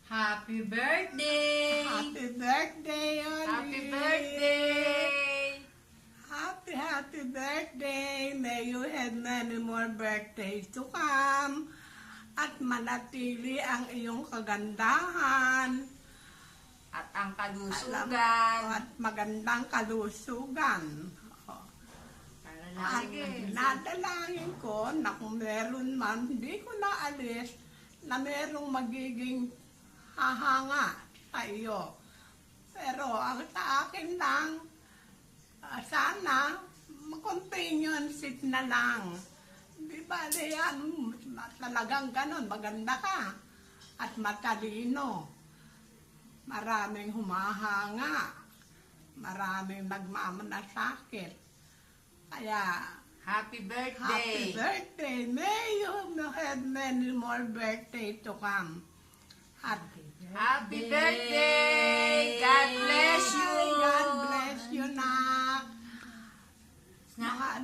Happy birthday! Happy birthday, Oli! Happy birthday! Happy birthday! May you have many more birthdays to come. At manatili ang iyong kagandahan. At ang At kalusugan. magandang kalusugan. At nadalangin ko na kung meron man, hindi ko naalis na merong magiging hahanga sa iyo. Pero ang sa akin lang, sana mag-companionship na lang. Di ba yan, talagang ganon, maganda ka at matalino. Maraming humahanga, maraming nagmamalasakit. Kaya, Happy birthday! happy birthday! May you have many more birthdays to come. At Happy birthday!